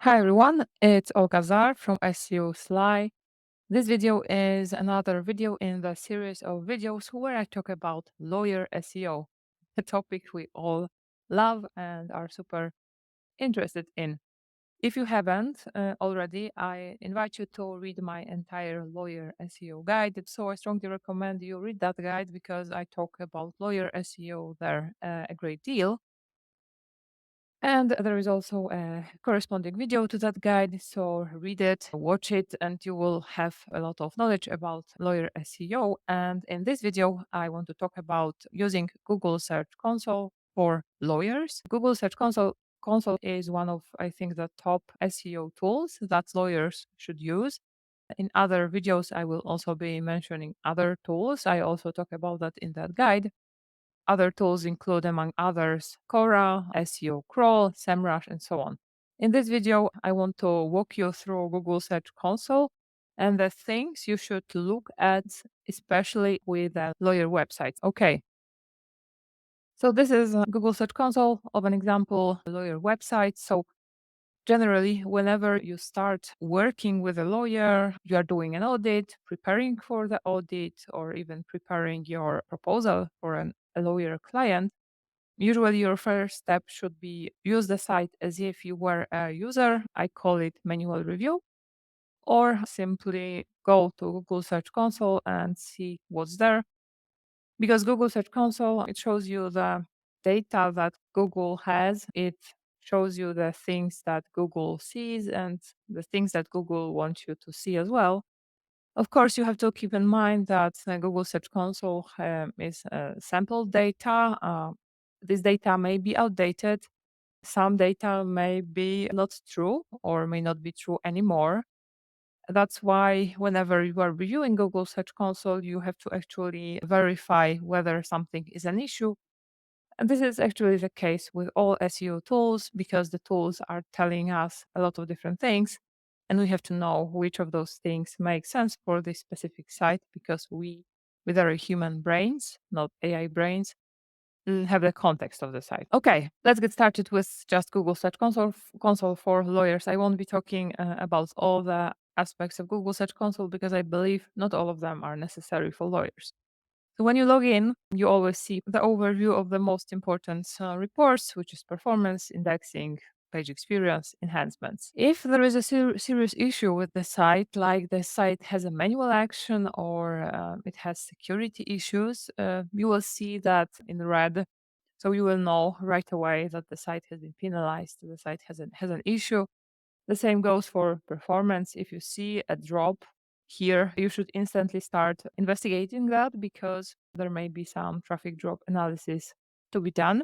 Hi everyone, it's Olga Zar from SEO Sly. This video is another video in the series of videos where I talk about lawyer SEO, a topic we all love and are super interested in. If you haven't already, I invite you to read my entire lawyer SEO guide. So I strongly recommend you read that guide because I talk about lawyer SEO there a great deal. And there is also a corresponding video to that guide. So read it, watch it, and you will have a lot of knowledge about lawyer SEO. And in this video, I want to talk about using Google Search Console for lawyers. Google Search Console is one of, I think, the top SEO tools that lawyers should use. In other videos, I will also be mentioning other tools. I also talk about that in that guide. Other tools include, among others, Cora, SEO Crawl, SEMrush, and so on. In this video, I want to walk you through Google Search Console and the things you should look at, especially with lawyer websites. Okay, so this is Google Search Console of an example lawyer website. So generally, whenever you start working with a lawyer, you are doing an audit, preparing for the audit, or even preparing your proposal for a lawyer client. Usually, your first step should be use the site as if you were a user. I call it manual review, or simply go to Google Search Console and see what's there. Because Google Search Console, it shows you the data that Google has. It shows you the things that Google sees and the things that Google wants you to see as well. Of course, you have to keep in mind that Google Search Console is sample data. This data may be outdated. Some data may be not true or may not be true anymore. That's why whenever you are reviewing Google Search Console, you have to actually verify whether something is an issue. And this is actually the case with all SEO tools because the tools are telling us a lot of different things. And we have to know which of those things make sense for this specific site because we, with our human brains, not AI brains, have the context of the site. Okay, let's get started with just Google Search Console for lawyers. I won't be talking about all the aspects of Google Search Console because I believe not all of them are necessary for lawyers. So when you log in, you always see the overview of the most important reports, which is performance, indexing, page experience, enhancements. If there is a serious issue with the site, like the site has a manual action or it has security issues, you will see that in red. So you will know right away that the site has been penalized, the site has an issue. The same goes for performance. If you see a drop here, you should instantly start investigating that because there may be some traffic drop analysis to be done.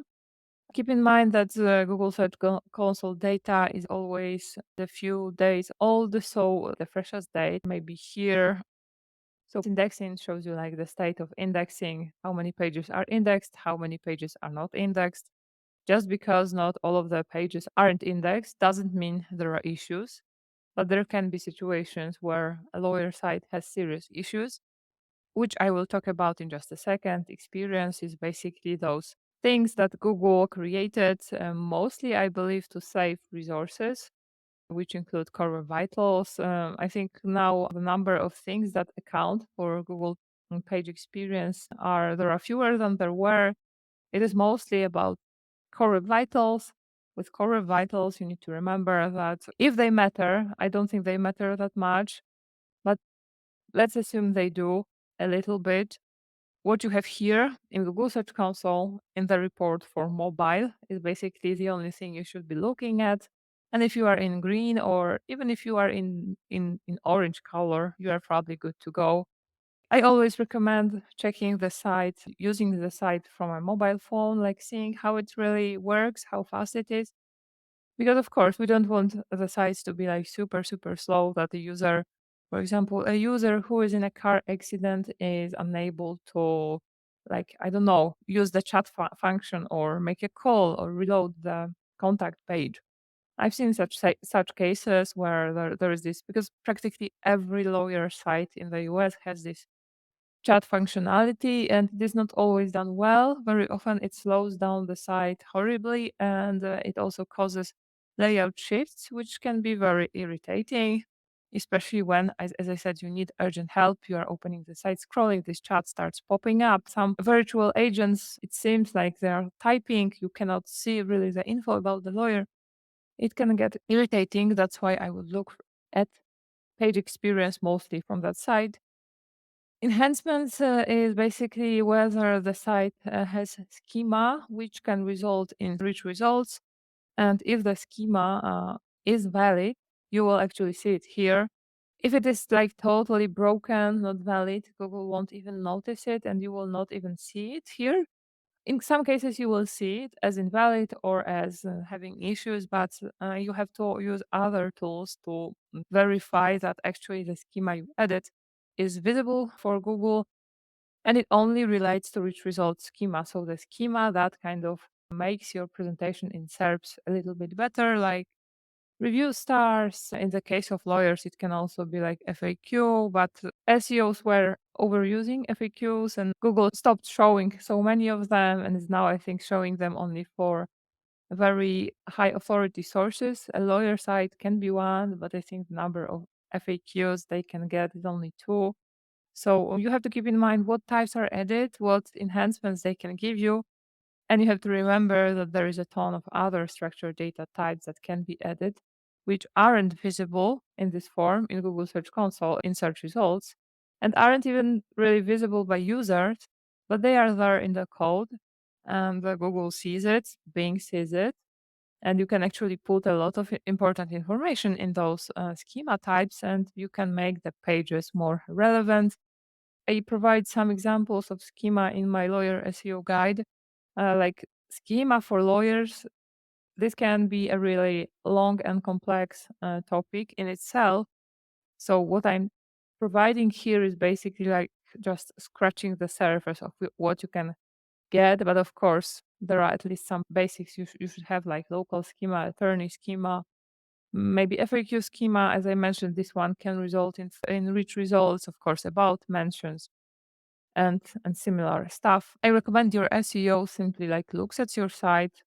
Keep in mind that the Google Search Console data is always a few days old, so the freshest date may be here. So indexing shows you like the state of indexing, how many pages are indexed, how many pages are not indexed. Just because not all of the pages aren't indexed doesn't mean there are issues, but there can be situations where a lawyer site has serious issues, which I will talk about in just a second. Experience is basically those things that Google created, mostly, I believe, to save resources, which include core vitals. I think now the number of things that account for Google page experience there are fewer than there were. It is mostly about core vitals. With core vitals, you need to remember that if they matter, I don't think they matter that much, but let's assume they do a little bit. What you have here in Google Search Console in the report for mobile is basically the only thing you should be looking at. And if you are in green or even if you are in orange color, you are probably good to go. I always recommend checking the site, using the site from a mobile phone, like seeing how it really works, how fast it is. Because of course, we don't want the sites to be like super, super slow that the user, for example, a user who is in a car accident is unable to, like, I don't know, use the chat function or make a call or reload the contact page. I've seen such cases where there is this because practically every lawyer site in the US has this chat functionality and it is not always done well. Very often it slows down the site horribly and it also causes layout shifts, which can be very irritating, especially when, as I said, you need urgent help. You are opening the site, scrolling, this chat starts popping up. Some virtual agents, it seems like they are typing. You cannot see really the info about the lawyer. It can get irritating. That's why I would look at page experience mostly from that side. Enhancements is basically whether the site has schema, which can result in rich results. And if the schema is valid, you will actually see it here. If it is like totally broken, not valid, Google won't even notice it and you will not even see it here. In some cases, you will see it as invalid or as having issues, but you have to use other tools to verify that actually the schema you added is visible for Google and it only relates to rich results schema. So the schema that kind of makes your presentation in SERPs a little bit better, like review stars. In the case of lawyers, it can also be like FAQ, but SEOs were overusing FAQs and Google stopped showing so many of them and is now, I think, showing them only for very high authority sources. A lawyer site can be one, but I think the number of FAQs they can get is only two. So you have to keep in mind what types are added, what enhancements they can give you, and you have to remember that there is a ton of other structured data types that can be added, which aren't visible in this form in Google Search Console in search results, and aren't even really visible by users, but they are there in the code, and Google sees it, Bing sees it, and you can actually put a lot of important information in those schema types, and you can make the pages more relevant. I provide some examples of schema in my lawyer SEO guide. Like schema for lawyers, this can be a really long and complex topic in itself. So what I'm providing here is basically like just scratching the surface of what you can get. But of course, there are at least some basics you should have, like local schema, attorney schema, maybe FAQ schema. As I mentioned, this one can result in rich results, of course, about mentions and similar stuff. I recommend your SEO simply like looks at your site,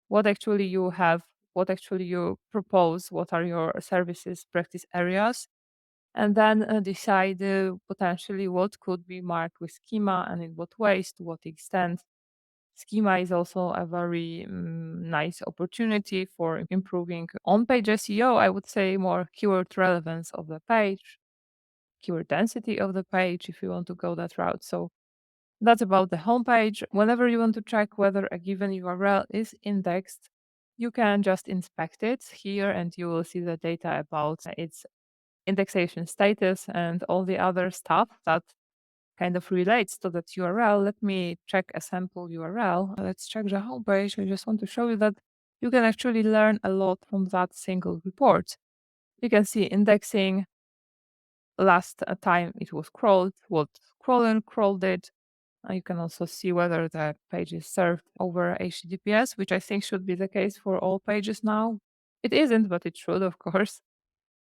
what actually you have, what actually you propose, what are your services, practice areas, and then decide potentially what could be marked with schema and in what ways, to what extent. Schema is also a very nice opportunity for improving on-page SEO. I would say more keyword relevance of the page, keyword density of the page, if you want to go that route. So that's about the homepage. Whenever you want to check whether a given URL is indexed, you can just inspect it here and you will see the data about its indexation status and all the other stuff that kind of relates to that URL. Let me check a sample URL. Let's check the homepage. I just want to show you that you can actually learn a lot from that single report. You can see indexing, last time it was crawled, what crawler crawled it. You can also see whether the page is served over HTTPS, which I think should be the case for all pages now. It isn't, but it should, of course.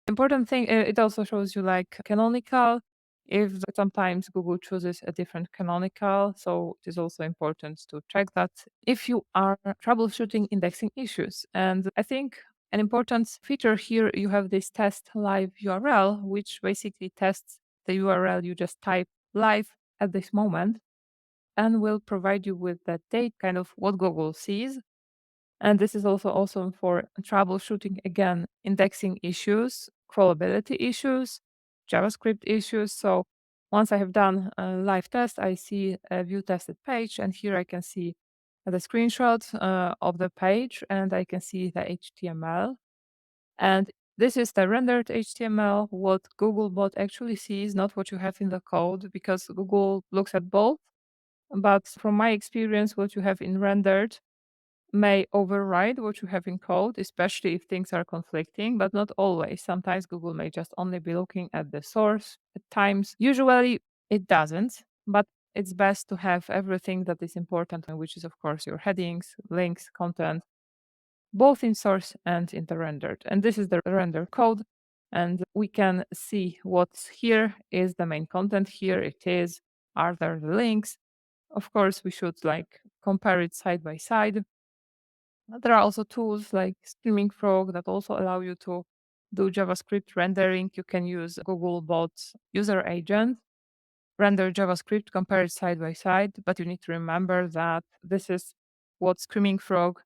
Important thing, it also shows you like canonical, if sometimes Google chooses a different canonical. So it is also important to check that if you are troubleshooting indexing issues. And I think an important feature here, you have this test live URL, which basically tests the URL you just type live at this moment and will provide you with that date, kind of what Google sees. And this is also awesome for troubleshooting, again, indexing issues, crawlability issues, JavaScript issues. So once I have done a live test, I see a view tested page, and here I can see the screenshot of the page, and I can see the HTML. And this is the rendered HTML, what Googlebot actually sees, not what you have in the code, because Google looks at both. But from my experience, what you have in rendered may override what you have in code, especially if things are conflicting, but not always. Sometimes Google may just only be looking at the source. At times, usually it doesn't, but it's best to have everything that is important, which is, of course, your headings, links, content, both in source and in the rendered. And this is the render code. And we can see what's here is the main content. Here it is. Are there the links? Of course, we should like compare it side by side. There are also tools like Screaming Frog that also allow you to do JavaScript rendering. You can use Googlebot's user agent, render JavaScript, compare it side by side, but you need to remember that this is what Screaming Frog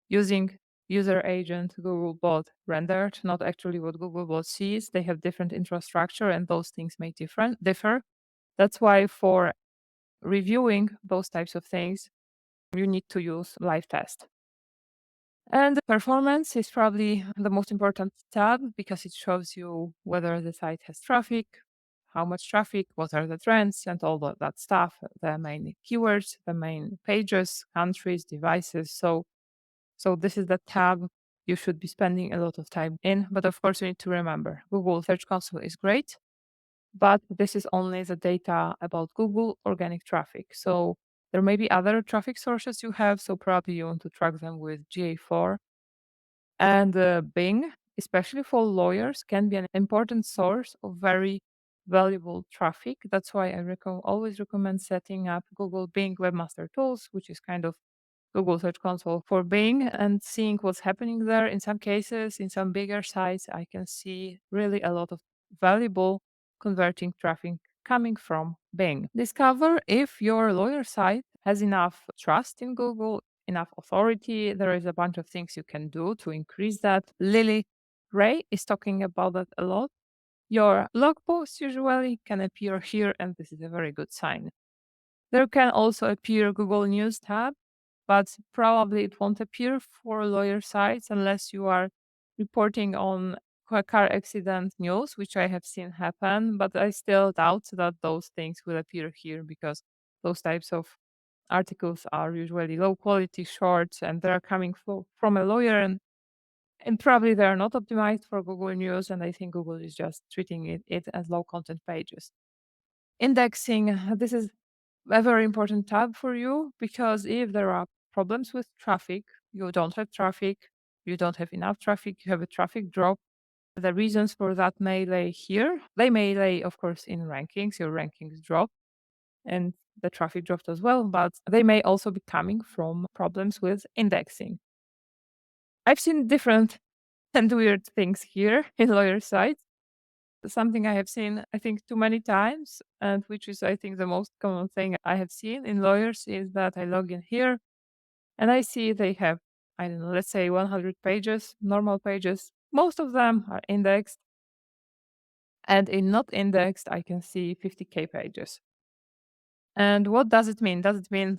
using user agent Googlebot rendered, not actually what Googlebot sees. They have different infrastructure and those things may differ. That's why for reviewing those types of things, you need to use live test. And the performance is probably the most important tab because it shows you whether the site has traffic, how much traffic, what are the trends, and all that stuff, the main keywords, the main pages, countries, devices. So this is the tab you should be spending a lot of time in. But of course, you need to remember Google Search Console is great, but this is only the data about Google organic traffic. So there may be other traffic sources you have. So probably you want to track them with GA4 and Bing, especially for lawyers, can be an important source of very valuable traffic. That's why I always recommend setting up Google Bing Webmaster Tools, which is kind of Google Search Console for Bing, and seeing what's happening there. In some cases, in some bigger sites, I can see really a lot of valuable converting traffic coming from Bing. Discover if your lawyer site has enough trust in Google, enough authority. There is a bunch of things you can do to increase that. Lily Ray is talking about that a lot. Your blog posts usually can appear here, and this is a very good sign. There can also appear Google News tab, but probably it won't appear for lawyer sites unless you are reporting on car accident news, which I have seen happen. But I still doubt that those things will appear here because those types of articles are usually low quality, short, and they're coming from a lawyer, and probably they are not optimized for Google News. And I think Google is just treating it as low content pages. Indexing, this is a very important tab for you because if there are problems with traffic, you don't have traffic, you don't have enough traffic, you have a traffic drop. The reasons for that may lay here. They may lay, of course, in rankings. Your rankings drop and the traffic dropped as well, but they may also be coming from problems with indexing. I've seen different and weird things here in lawyer sites. Something I have seen, I think, too many times, and which is, I think, the most common thing I have seen in lawyers is that I log in here and I see they have, I don't know, let's say 100 pages, normal pages. Most of them are indexed, and in not indexed, I can see 50K pages. And what does it mean? Does it mean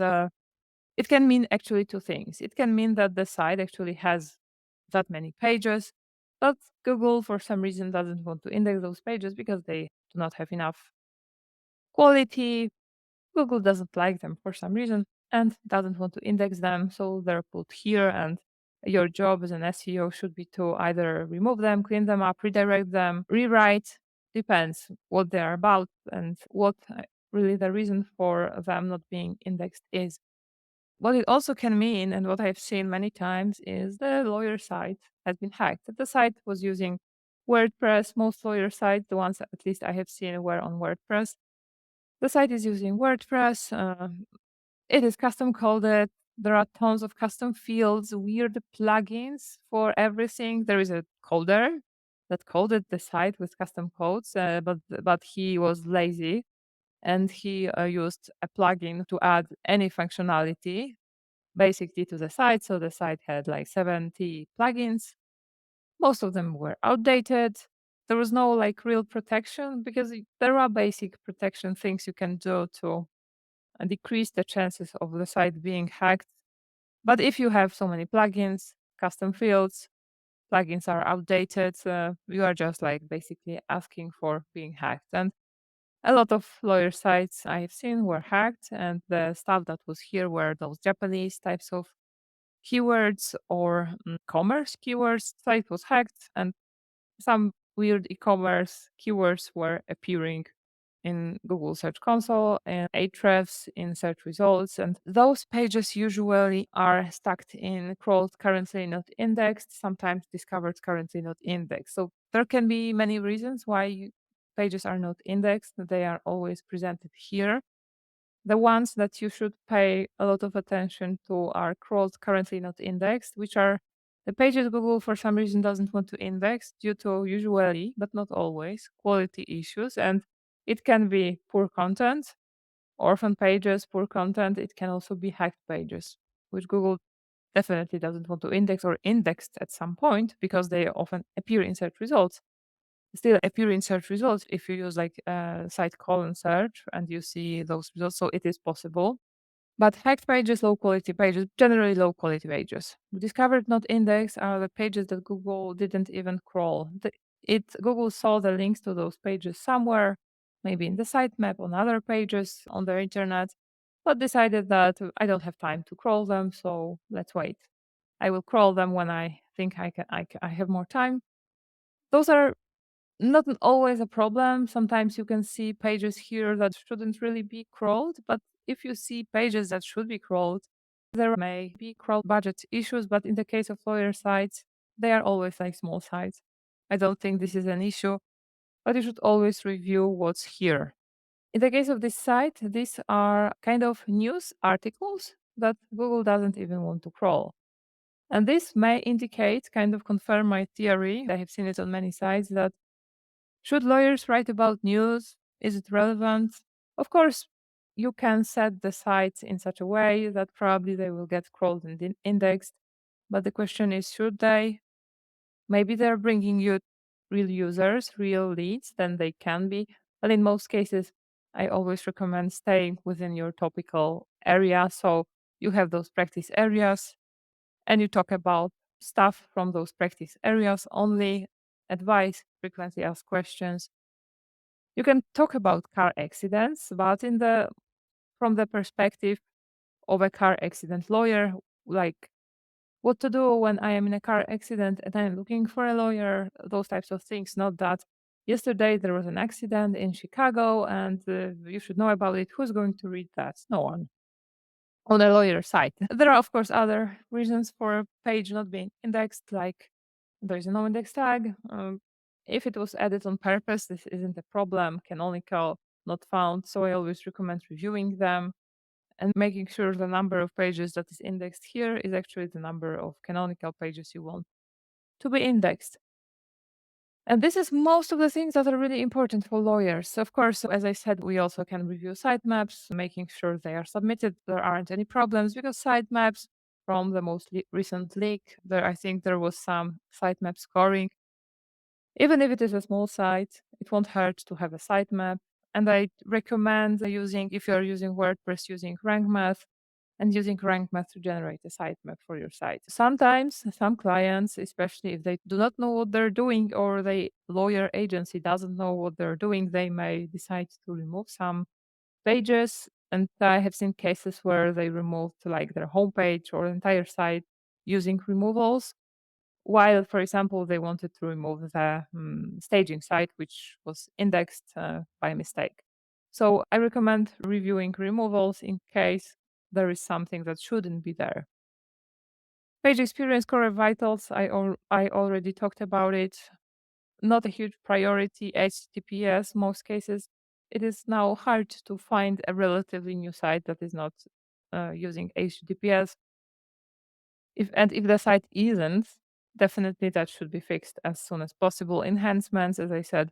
it can mean actually two things. It can mean that the site actually has that many pages, but Google, for some reason, doesn't want to index those pages because they do not have enough quality. Google doesn't like them for some reason and doesn't want to index them, so they're put here. And your job as an SEO should be to either remove them, clean them up, redirect them, rewrite. Depends what they are about and what really the reason for them not being indexed is. What it also can mean, and what I've seen many times, is the lawyer site has been hacked. The site was using WordPress. Most lawyer sites, the ones that at least I have seen, were on WordPress. The site is using WordPress. It is custom coded. There are tons of custom fields, weird plugins for everything. There is a coder that coded the site with custom codes, but he was lazy and he used a plugin to add any functionality basically to the site. So the site had like 70 plugins. Most of them were outdated. There was no like real protection because there are basic protection things you can do to decrease the chances of the site being hacked. But if you have so many plugins, custom fields, plugins are outdated, you are just like basically asking for being hacked. And a lot of lawyer sites I have seen were hacked, and the stuff that was here were those Japanese types of keywords or commerce keywords. Site was hacked, and some weird e-commerce keywords were appearing in Google Search Console and Ahrefs in search results. And those pages usually are stuck in crawled currently not indexed, sometimes discovered currently not indexed. So there can be many reasons why pages are not indexed. They are always presented here. The ones that you should pay a lot of attention to are crawled, currently not indexed, which are the pages Google for some reason doesn't want to index due to usually, but not always, quality issues. And it can be poor content, orphan pages, poor content. It can also be hacked pages, which Google definitely doesn't want to index or indexed at some point because they often appear in search results. Still appear in search results if you use like site colon search and you see those results. So it is possible. But hacked pages, low quality pages, generally low quality pages. Discovered not indexed are the pages that Google didn't even crawl. Google saw the links to those pages somewhere, maybe in the sitemap on other pages on the internet, but decided that I don't have time to crawl them, so let's wait. I will crawl them when I think I have more time. Those are not always a problem. Sometimes you can see pages here that shouldn't really be crawled, but if you see pages that should be crawled, there may be crawl budget issues, but in the case of lawyer sites, they are always like small sites. I don't think this is an issue, but you should always review what's here. In the case of this site, these are kind of news articles that Google doesn't even want to crawl. And this may indicate, kind of confirm my theory, I have seen it on many sites, that should lawyers write about news? Is it relevant? Of course, you can set the sites in such a way that probably they will get crawled and indexed. But the question is, should they? Maybe they're bringing you real users, real leads, then they can be. But in most cases, I always recommend staying within your topical area. So you have those practice areas and you talk about stuff from those practice areas only, advice, frequently asked questions. You can talk about car accidents, but from the perspective of a car accident lawyer, like what to do when I am in a car accident and I'm looking for a lawyer, those types of things. Not that yesterday there was an accident in Chicago and you should know about it. Who's going to read that? No one on a lawyer site. There are, of course, other reasons for a page not being indexed, like there is a no index tag. If it was added on purpose, this isn't a problem. Canonical, not found. So I always recommend reviewing them and making sure the number of pages that is indexed here is actually the number of canonical pages you want to be indexed. And this is most of the things that are really important for lawyers. Of course, as I said, we also can review sitemaps, making sure they are submitted, there aren't any problems, because sitemaps from the most recent leak, I think there was some sitemap scoring. Even if it is a small site, it won't hurt to have a sitemap. And I recommend using, if you're using WordPress, using rank math and using rank math to generate a sitemap for your site. Sometimes some clients, especially if they do not know what they're doing or the lawyer agency doesn't know what they're doing, they may decide to remove some pages. And I have seen cases where they removed like their homepage or entire site using removals, while, for example, they wanted to remove the staging site, which was indexed by mistake. So I recommend reviewing removals in case there is something that shouldn't be there. Page experience core vitals, I already talked about it. Not a huge priority. HTTPS, most cases, it is now hard to find a relatively new site that is not using HTTPS. If the site isn't, definitely that should be fixed as soon as possible. Enhancements, as I said,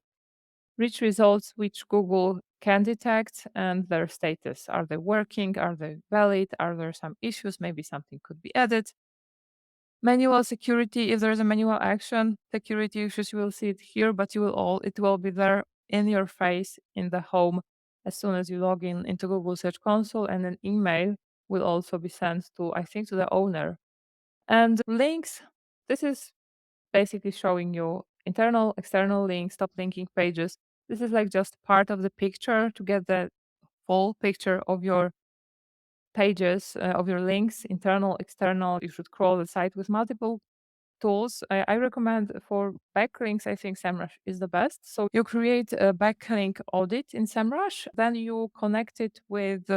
rich results which Google can detect and their status. Are they working? Are they valid? Are there some issues? Maybe something could be added. Manual security, if there's a manual action, security issues, you will see it here, but it will be there in your face in the home as soon as you log in into Google Search Console, and an email will also be sent to, I think, to the owner. And links, this is basically showing you internal, external links, stop linking pages. This is like just part of the picture to get the full picture of your pages, of your links, internal, external. You should crawl the site with multiple tools. I recommend for backlinks, I think SEMrush is the best. So you create a backlink audit in SEMrush, then you connect it with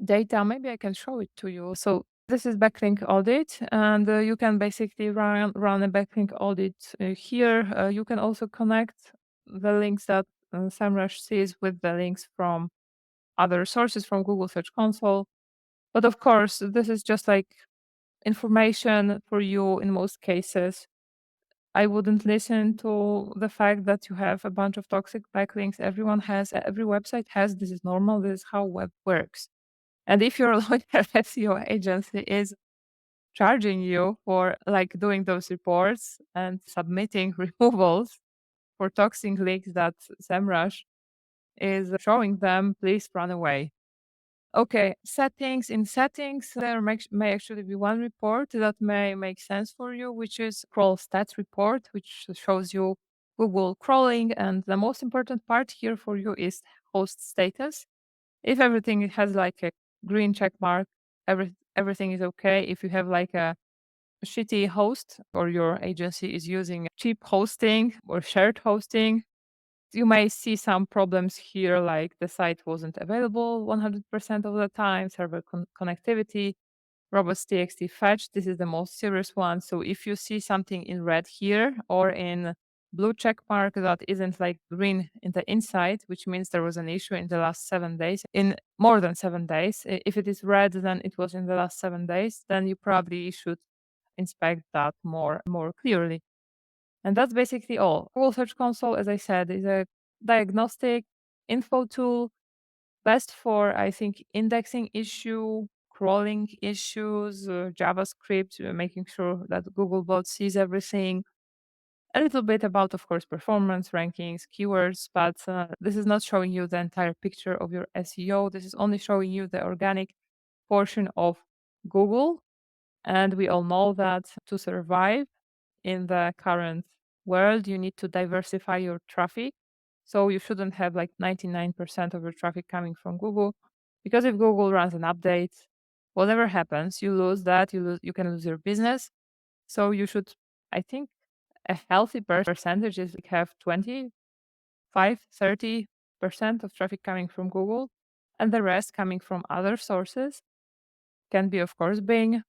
data. Maybe I can show it to you. So this is backlink audit, and you can basically run a backlink audit here. You can also connect the links that SEMrush sees with the links from other sources from Google Search Console. But of course, this is just like information for you in most cases. I wouldn't listen to the fact that you have a bunch of toxic backlinks. Every website has, this is normal, this is how web works. And if your lawyer SEO agency is charging you for like doing those reports and submitting removals for toxic links that SEMrush is showing them, please run away. Okay, settings. In settings, there may actually be one report that may make sense for you, which is crawl stats report, which shows you Google crawling. And the most important part here for you is host status. If everything has like a green check mark, everything is okay. If you have like a shitty host or your agency is using cheap hosting or shared hosting, you may see some problems here, like the site wasn't available 100% of the time, server connectivity, robots.txt fetch. This is the most serious one. So if you see something in red here or in blue check mark that isn't like green in the inside, which means there was an issue in the last 7 days, in more than 7 days. If it is red, then it was in the last 7 days, then you probably should inspect that more clearly. And that's basically all. Google Search Console, as I said, is a diagnostic info tool best for, I think, indexing issue, crawling issues, JavaScript, making sure that Googlebot sees everything. A little bit about, of course, performance, rankings, keywords, but this is not showing you the entire picture of your SEO. This is only showing you the organic portion of Google. And we all know that to survive in the current world, you need to diversify your traffic. So you shouldn't have like 99% of your traffic coming from Google, because if Google runs an update, whatever happens, you lose that, you can lose your business. So you should, I think, a healthy percentage is like have 25-30% of traffic coming from Google and the rest coming from other sources. Can be, of course, Bing.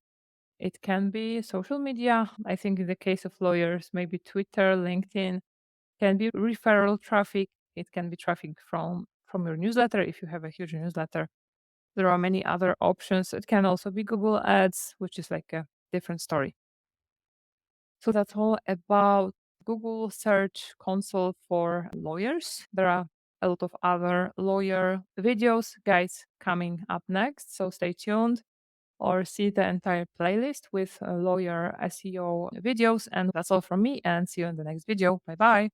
It can be social media. I think in the case of lawyers, maybe Twitter, LinkedIn, can be referral traffic. It can be traffic from your newsletter if you have a huge newsletter. There are many other options. It can also be Google Ads, which is like a different story. So that's all about Google Search Console for lawyers. There are a lot of other lawyer videos, guys, coming up next. So stay tuned or see the entire playlist with lawyer SEO videos. And that's all from me, and see you in the next video. Bye bye.